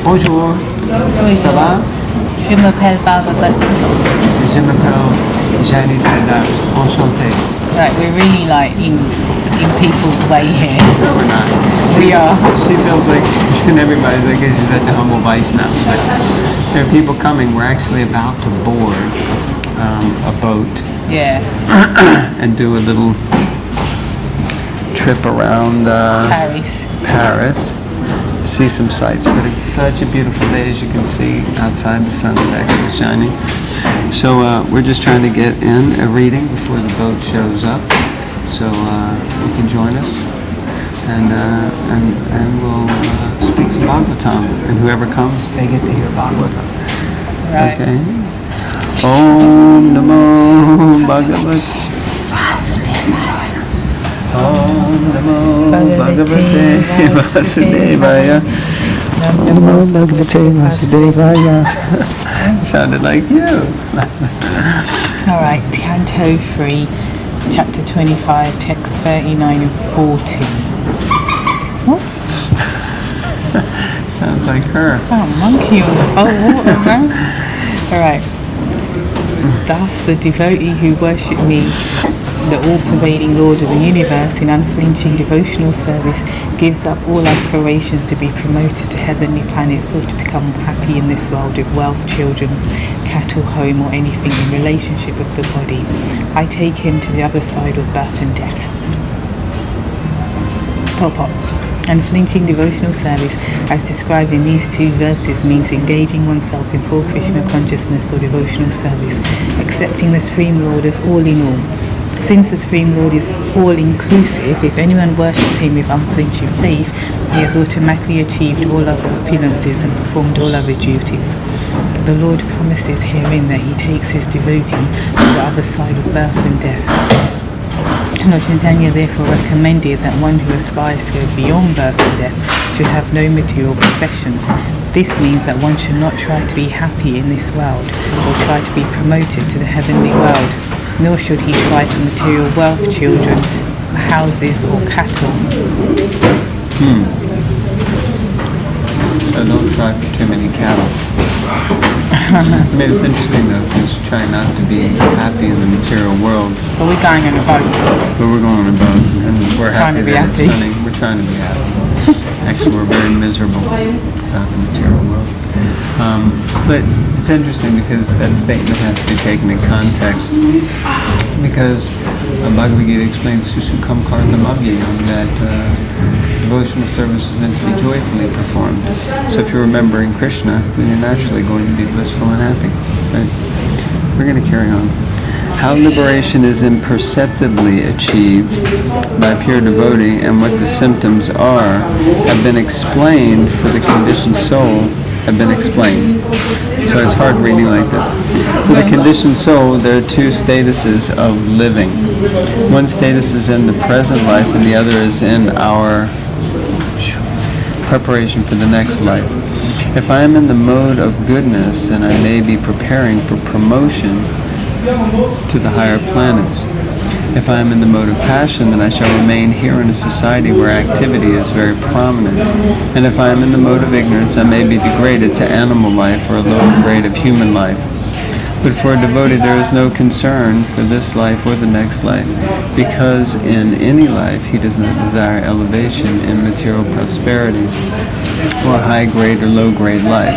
Bonjour. Ça va? Je m'appelle Bhava Bhakti. Je m'appelle Nitai Das. Enchanté. Right, we're really like in people's way here. No, we're not. We are. She feels like she's in everybody's, I guess she's such a humble vice now. But there are people coming. We're actually about to board a boat. Yeah. And do a little trip around Paris. See some sights, but it's such a beautiful day. As you can see outside, the sun is actually shining. So we're just trying to get in a reading before the boat shows up, so you can join us, and we'll speak some Bhagavatam, and whoever comes, they get to hear Bhagavatam. Right. Okay. Om Namo Bhagavate. Om Namo Bhagavate Vasudevaya. Om Namo Bhagavate Vasudevaya. Sounded like you. Alright, Canto 3, Chapter 25, Text 39 and 40. What? Sounds like her. Oh, monkey on the water, man. Alright. Thus the devotee who worship me, the all-pervading Lord of the universe, in unflinching devotional service, gives up all aspirations to be promoted to heavenly planets or to become happy in this world with wealth, children, cattle, home, or anything in relationship with the body. I take him to the other side of birth and death. Purport. Unflinching devotional service, as described in these two verses, means engaging oneself in full Krishna consciousness or devotional service, accepting the Supreme Lord as all in all. Since the Supreme Lord is all-inclusive, if anyone worships him with unflinching faith, he has automatically achieved all other opulences and performed all other duties. The Lord promises herein that he takes his devotee to the other side of birth and death. Lord Chaitanya therefore recommended that one who aspires to go beyond birth and death should have no material possessions. This means that one should not try to be happy in this world or try to be promoted to the heavenly world, nor should he try for material wealth, children, houses, or cattle. So don't try for too many cattle. I mean, it's interesting though, because trying not to be happy in the material world. But we're going on a boat. But we're going on a boat, and we're happy that it's sunny. We're trying to be happy. Actually, we're very miserable about the material world. But it's interesting because that statement has to be taken in context. Because Bhagavad Gita explains Susukam Kartamabhyayam, that devotional service is meant to be joyfully performed. So if you're remembering Krishna, then you're naturally going to be blissful and happy. Right? We're going to carry on. How liberation is imperceptibly achieved by pure devotee and what the symptoms are have been explained for the conditioned soul. Have been explained. So it's hard reading like this. For the conditioned soul, there are two statuses of living. One status is in the present life, and the other is in our preparation for the next life. If I am in the mode of goodness, then I may be preparing for promotion to the higher planets. If I am in the mode of passion, then I shall remain here in a society where activity is very prominent. And if I am in the mode of ignorance, I may be degraded to animal life or a lower grade of human life. But for a devotee, there is no concern for this life or the next life, because in any life he does not desire elevation in material prosperity or high grade or low grade life.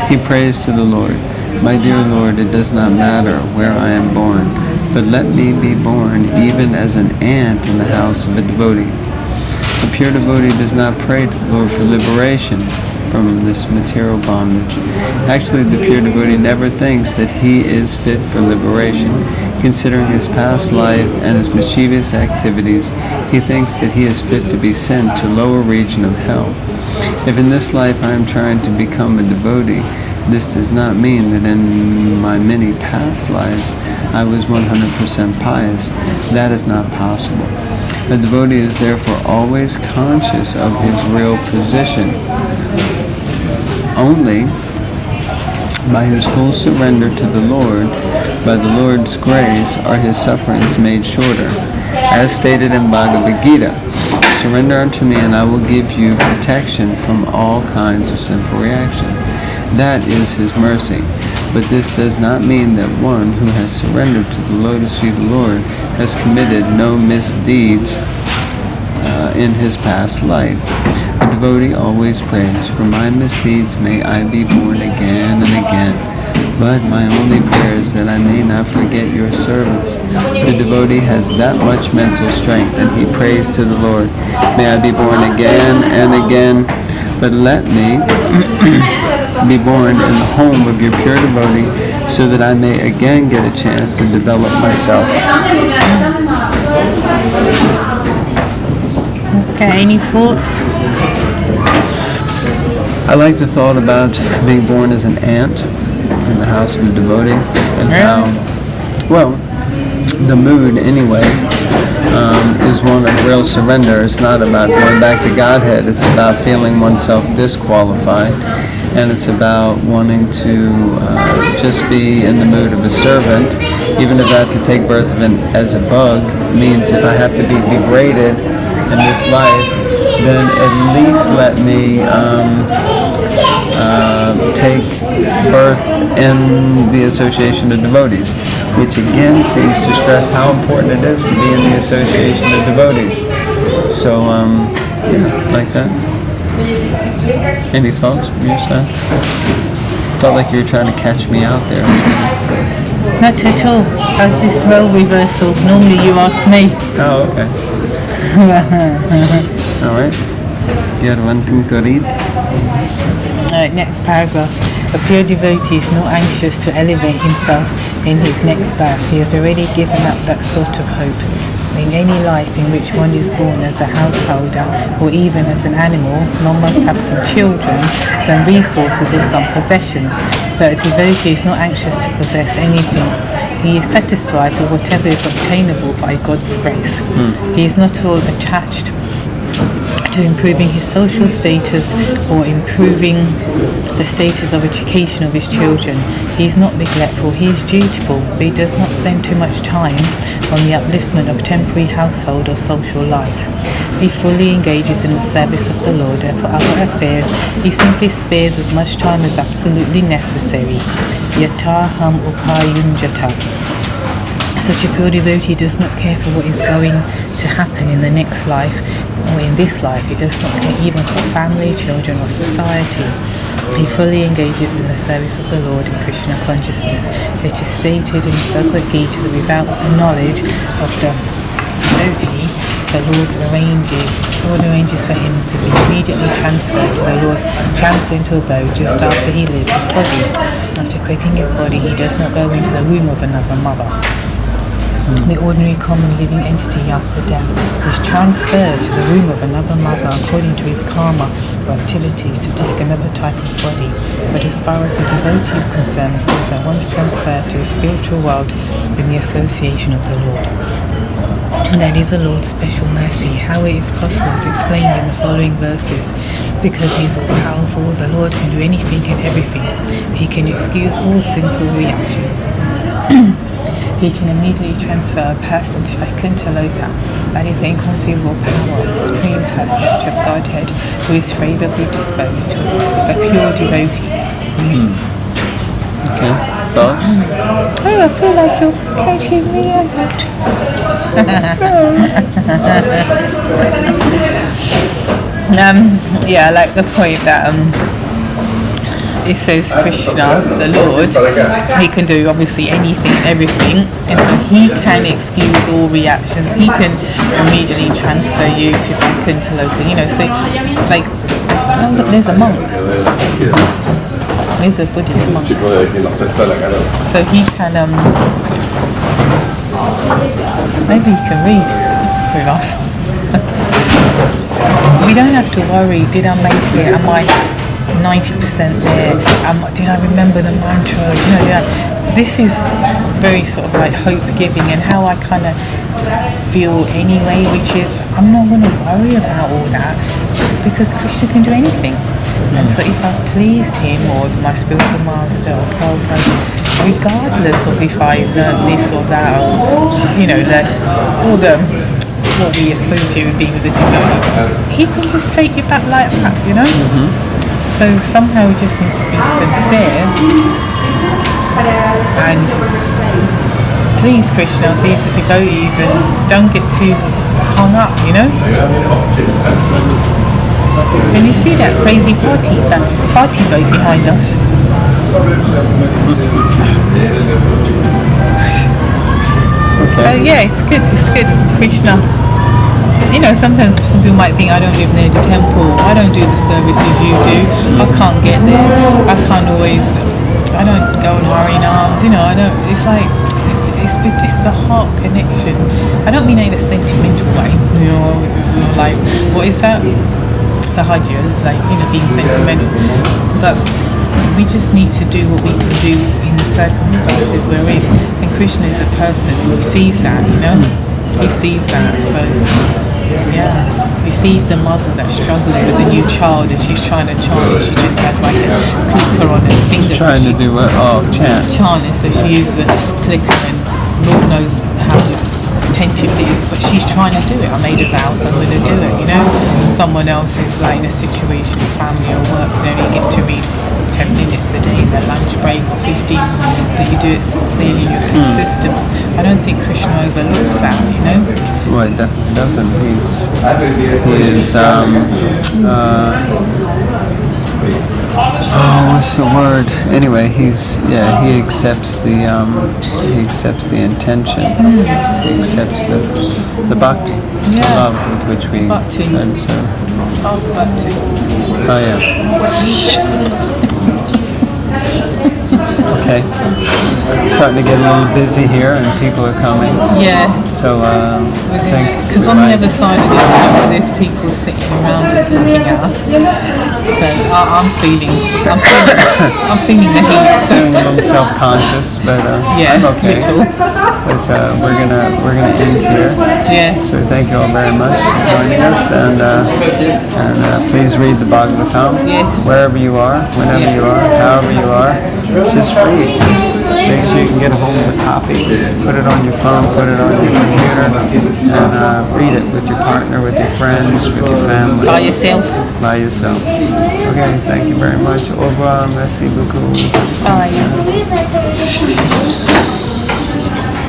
He prays to the Lord, "My dear Lord, it does not matter where I am born, but let me be born even as an ant in the house of a devotee." A pure devotee does not pray to the Lord for liberation from this material bondage. Actually, the pure devotee never thinks that he is fit for liberation. Considering his past life and his mischievous activities, he thinks that he is fit to be sent to lower region of hell. If in this life I am trying to become a devotee, this does not mean that in my many past lives I was 100% pious. That is not possible. A devotee is therefore always conscious of his real position. Only by his full surrender to the Lord, by the Lord's grace, are his sufferings made shorter. As stated in Bhagavad Gita, Surrender unto me, and I will give you protection from all kinds of sinful reaction. That is His mercy. But this does not mean that one who has surrendered to the lotus feet of the Lord has committed no misdeeds in his past life. A devotee always prays, "For my misdeeds may I be born again and again. But my only prayer is that I may not forget your service." The devotee has that much mental strength, and he prays to the Lord, "May I be born again and again, but let me be born in the home of your pure devotee, so that I may again get a chance to develop myself." Okay, any thoughts? I like the thought about being born as an ant in the house of a devotee, and how, well, the mood anyway is one of real surrender. It's not about going back to Godhead. It's about feeling oneself disqualified, and it's about wanting to just be in the mood of a servant. Even if I have to take birth as a bug, means if I have to be degraded in this life, then at least let me take birth in the association of devotees, which again seems to stress how important it is to be in the association of devotees. So, yeah, like that. Any thoughts from your side? Felt like you were trying to catch me out there. Not at all. I was just role reversal. Normally you ask me. Oh, okay. All right. You had one thing to read? Next paragraph. A pure devotee is not anxious to elevate himself in his next birth. He has already given up that sort of hope. In any life in which one is born as a householder or even as an animal, one must have some children, some resources or some possessions. But a devotee is not anxious to possess anything. He is satisfied with whatever is obtainable by God's grace. He is not at all attached to improving his social status or improving the status of education of his children. He is not neglectful, he is dutiful, but he does not spend too much time on the upliftment of temporary household or social life. He fully engages in the service of the Lord, and for other affairs he simply spares as much time as absolutely necessary. Yataham upayunjata. Such a pure devotee does not care for what is going to happen in the next life or in this life. He does not care even for family, children or society. He fully engages in the service of the Lord in Krishna consciousness. It is stated in Bhagavad Gita that without the knowledge of the devotee, the Lord arranges for him to be immediately transferred to the Lord's transcendental abode just after he leaves his body. After quitting his body, he does not go into the womb of another mother. The ordinary common living entity after death is transferred to the womb of another mother according to his karma or activities to take another type of body. But as far as the devotee is concerned, he is at once transferred to the spiritual world in the association of the Lord. And that is the Lord's special mercy. How it is possible is explained in the following verses. Because he is all-powerful, the Lord can do anything and everything. He can excuse all sinful reactions. He can immediately transfer a person to Vaikuntha Loka. That is the inconceivable power of the Supreme Personality of Godhead, who is favourably disposed to the pure devotees. Okay, thoughts? Oh, I feel like you're catching me out. Yeah, I like the point that it says Krishna, the Lord, he can do obviously anything, everything, and so he can excuse all reactions. He can immediately transfer you to Vaikuntha Loka. So like, oh look, there's a monk. There's a Buddhist monk. So he can maybe he can read with us. We don't have to worry, did I make it? Am I 90% there? Did I remember the mantra? This is very sort of like hope giving, and how I kind of feel anyway, which is I'm not going to worry about all that because Krishna can do anything. And so if I've pleased him or my spiritual master or Prabhupada, regardless of if I learned this or that or learned all the what we associate with being with a devotee, he can just take you back like that, you know. So somehow we just need to be sincere and please Krishna, these are devotees, and don't get too hung up, you know. Can you see that crazy that party boat behind us? Okay. So yeah, it's good, Krishna. You know, sometimes some people might think I don't live near the temple, I don't do the services you do, I can't get there, I don't go on Harinams, you know, it's like, it's the heart connection. I don't mean it in a sentimental way, you know, just like, what is that? Sahaja, it's like, you know, being sentimental. But we just need to do what we can do in the circumstances we're in. And Krishna is a person, and he sees that, you know? He sees that, so yeah. He sees the mother that's struggling with a new child, and she's trying to chant, and she just has like a clicker on her finger. Trying to do what? Oh, chant. Chant, so she uses a clicker, and Lord knows how attentive it is, but she's trying to do it. I made a vow, so I'm going to do it, you know. Someone else is like in a situation, family or work, so you get to read 10 minutes a day in their lunch break or 15, but you do it sincerely, you're consistent. I don't think Krishna overlooks that, you know. Well, it definitely doesn't. He is what's the word? Anyway, he accepts the intention. He accepts the bhakti, the love with which we try to serve. Bhava Bhakti. Oh yeah. Okay. Starting to get a little busy here, and people are coming. Yeah. So because on the other side of this camera, there's people sitting around us looking at us. So I'm feeling the heat. So a little self-conscious, but yeah, I'm okay. little. But we're gonna end here. Yeah. So thank you all very much for joining us, and please read the Bhagavatam. Yes. Wherever you are, whenever you are, however you are, just read. Just make sure you can get a hold of a copy. Put it on your phone, put it on your computer, and read it with your partner, with your friends, with your family. By yourself. By yourself. Okay, thank you very much. Au revoir, merci beaucoup. Bye.